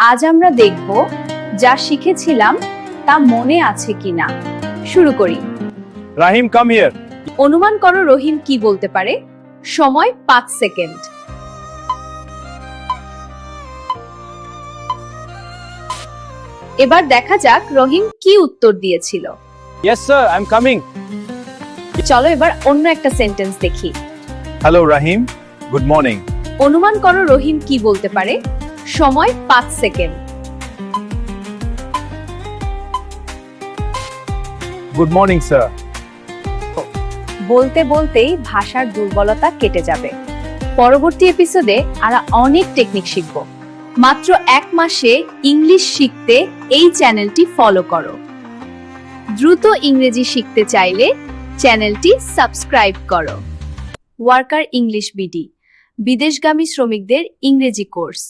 আজ আমরা দেখব যা শিখেছিলাম তা মনে আছে কিনা। শুরু করি। Rahim, come here. অনুমান করো রহিম কি বলতে পারে। সময় 5 সেকেন্ড। এবার দেখা যাক রহিম কি উত্তর দিয়েছিল। Yes, sir, I'm coming. চলো এবার অন্য একটা সেন্টেন্স দেখি। Hello, Rahim. Good morning. অনুমান করো রহিম কি বলতে পারে। সময় 5 সেকেন্ড। Good morning, sir. বলতে বলতেই ভাষার দুর্বলতা কেটে যাবে। পরবর্তী এপিসোডে আমরা অনেক টেকনিক শিখব। মাত্র 1 মাসে ইংলিশ শিখতে এই চ্যানেলটি ফলো করো। দ্রুত ইংরেজি শিখতে চাইলে চ্যানেলটি সাবস্ক্রাইব করো। ওয়ার্কার ইংলিশ বিডি, বিদেশগামী শ্রমিকদের ইংরেজি কোর্স।